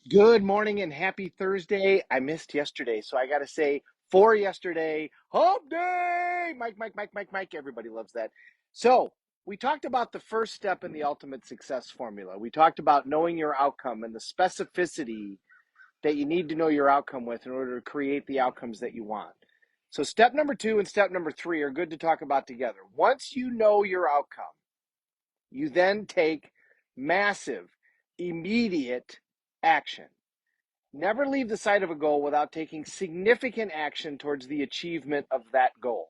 Good morning and happy Thursday. I missed yesterday, so I got to say for yesterday, hump day. Mike. Everybody loves that. So, we talked about the first step in the ultimate success formula. We talked about knowing your outcome and the specificity that you need to know your outcome with in order to create the outcomes that you want. So, step number 2 and step number 3 are good to talk about together. Once you know your outcome, you then take massive, immediate action. Never leave the sight of a goal without taking significant action towards the achievement of that goal.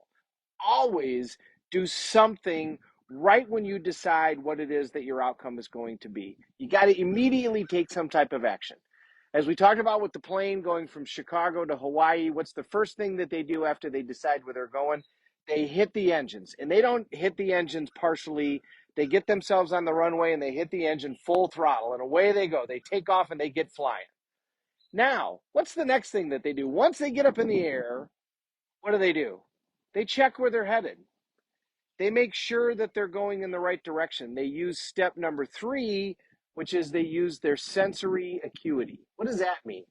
Always do something right when you decide what it is that your outcome is going to be. You got to immediately take some type of action. As we talked about with the plane going from Chicago to Hawaii, what's the first thing that they do after they decide where they're going? They hit the engines, and they don't hit the engines partially. They get themselves on the runway and they hit the engine full throttle, and away they go. They take off and they get flying. Now, what's the next thing that they do? Once they get up in the air, what do? They check where they're headed. They make sure that they're going in the right direction. They use step number 3, which is they use their sensory acuity. What does that mean?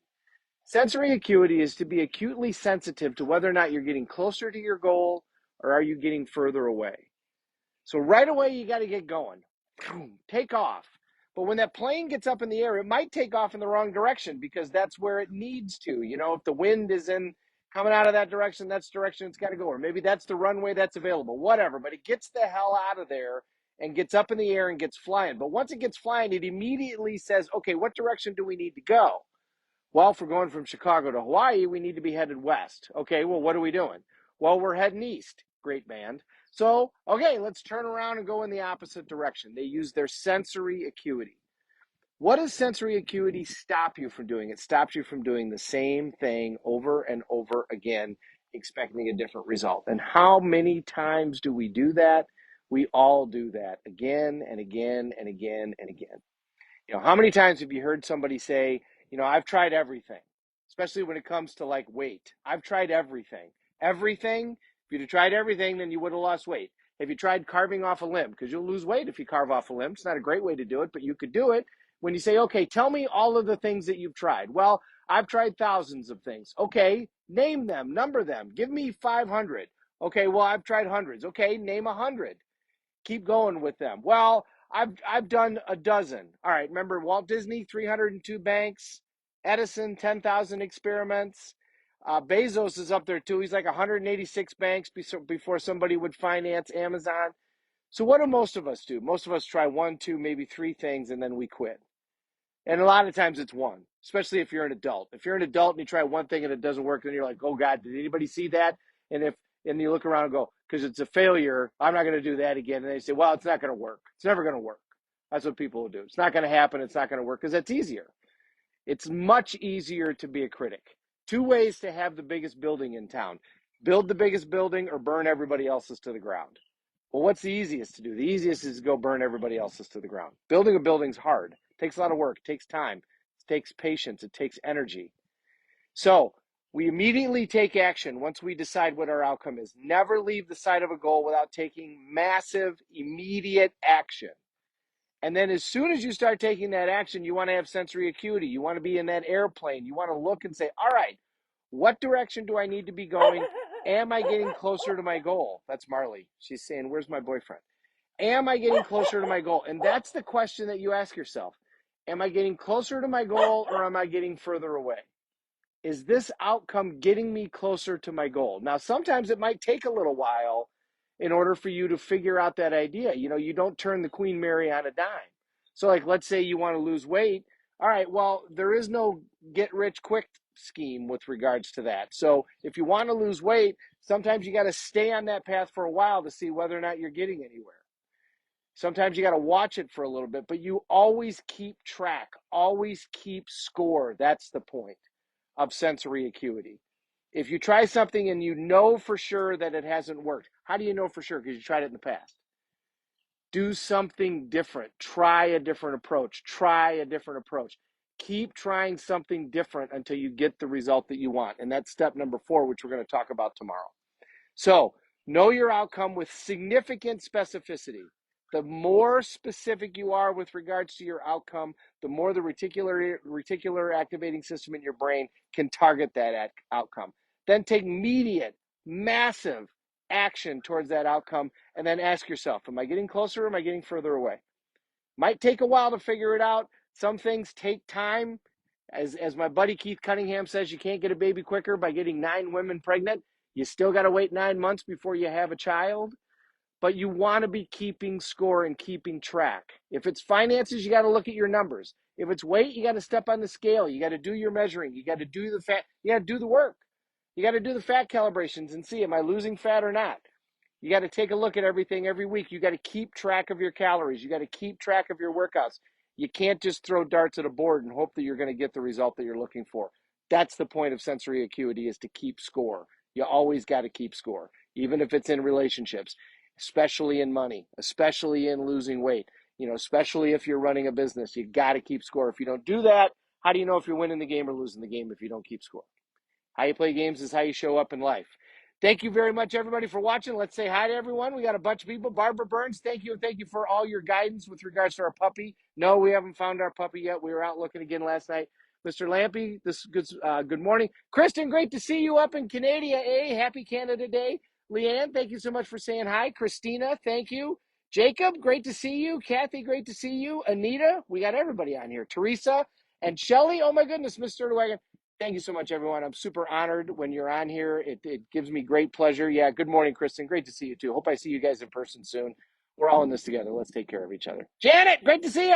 Sensory acuity is to be acutely sensitive to whether or not you're getting closer to your goal or are you getting further away. So right away, you got to get going. Take off. But when that plane gets up in the air, it might take off in the wrong direction because that's where it needs to. You know, if the wind is coming out of that direction, that's the direction it's got to go. Or maybe that's the runway that's available, whatever. But it gets the hell out of there and gets up in the air and gets flying. But once it gets flying, it immediately says, okay, what direction do we need to go? Well, if we're going from Chicago to Hawaii, we need to be headed west. Okay, well, what are we doing? Well, we're heading east. Great band. So, okay, let's turn around and go in the opposite direction. They use their sensory acuity. What does sensory acuity stop you from doing? It stops you from doing the same thing over and over again, expecting a different result. And how many times do we do that? We all do that again and again and again and again. You know, how many times have you heard somebody say, you know, I've tried everything, especially when it comes to like weight. I've tried everything. Everything? If you'd have tried everything, then you would have lost weight. Have you tried carving off a limb? Because you'll lose weight if you carve off a limb. It's not a great way to do it, but you could do it. When you say, okay, tell me all of the things that you've tried. Well, I've tried thousands of things. Okay, name them, number them. Give me 500. Okay, well, I've tried hundreds. Okay, name 100. Keep going with them. Well, I've done a dozen. All right, remember Walt Disney, 302 banks, Edison, 10,000 experiments. Bezos is up there too. He's like 186 banks before somebody would finance Amazon. So what do most of us do? Most of us try one, two, maybe three things, and then we quit. And a lot of times it's one, especially if you're an adult. If you're an adult and you try one thing and it doesn't work, then you're like, oh God, did anybody see that? And you look around and go, because it's a failure, I'm not going to do that again. And they say, well, it's not going to work. It's never going to work. That's what people will do. It's not going to happen. It's not going to work because that's easier. It's much easier to be a critic. Two ways to have the biggest building in town: build the biggest building or burn everybody else's to the ground. Well, what's the easiest to do? The easiest is to go burn everybody else's to the ground. Building a building's hard. It takes a lot of work. It takes time. It takes patience. It takes energy. So we immediately take action once we decide what our outcome is. Never leave the sight of a goal without taking massive, immediate action. And then as soon as you start taking that action, you want to have sensory acuity. You want to be in that airplane. You want to look and say, all right, what direction do I need to be going? Am I getting closer to my goal? That's Marley. She's saying, where's my boyfriend? Am I getting closer to my goal? And that's the question that you ask yourself. Am I getting closer to my goal or am I getting further away? Is this outcome getting me closer to my goal? Now, sometimes it might take a little while in order for you to figure out that idea. You know, you don't turn the Queen Mary on a dime. So, like, let's say you want to lose weight. All right, well, there is no get rich quick scheme with regards to that. So, if you want to lose weight, sometimes you got to stay on that path for a while to see whether or not you're getting anywhere. Sometimes you got to watch it for a little bit, but you always keep track, always keep score. That's the point of sensory acuity. If you try something and you know for sure that it hasn't worked, how do you know for sure? Because you tried it in the past. Do something different. Try a different approach. Try a different approach. Keep trying something different until you get the result that you want. And that's step number 4, which we're going to talk about tomorrow. So, know your outcome with significant specificity. The more specific you are with regards to your outcome, the more the reticular activating system in your brain can target that outcome. Then take immediate, massive action towards that outcome, and then ask yourself, am I getting closer or am I getting further away? Might take a while to figure it out. Some things take time. As my buddy Keith Cunningham says, you can't get a baby quicker by getting 9 women pregnant. You still got to wait 9 months before you have a child. But you want to be keeping score and keeping track. If it's finances, you got to look at your numbers. If it's weight, you got to step on the scale. You got to do your measuring. You got to do the fat. You got to do the work. You got to do the fat calibrations and see, am I losing fat or not? You got to take a look at everything every week. You got to keep track of your calories. You got to keep track of your workouts. You can't just throw darts at a board and hope that you're going to get the result that you're looking for. That's the point of sensory acuity, is to keep score. You always got to keep score, even if it's in relationships, especially in money, especially in losing weight, especially if you're running a business. You got to keep score. If you don't do that, how do you know if you're winning the game or losing the game if you don't keep score? How you play games is how you show up in life. Thank you very much, everybody, for watching. Let's say hi to everyone. We got a bunch of people. Barbara Burns, thank you, and thank you for all your guidance with regards to our puppy. No, we haven't found our puppy yet. We were out looking again last night. Mr. Lampy, good morning. Kristen, great to see you up in Canada, eh? Happy Canada Day. Leanne, thank you so much for saying hi. Christina, thank you. Jacob, great to see you. Kathy, great to see you. Anita, we got everybody on here. Teresa and Shelly, oh my goodness, Mr. Wagon. Thank you so much, everyone. I'm super honored when you're on here. It gives me great pleasure. Yeah, good morning, Kristen. Great to see you, too. Hope I see you guys in person soon. We're all in this together. Let's take care of each other. Janet, great to see you.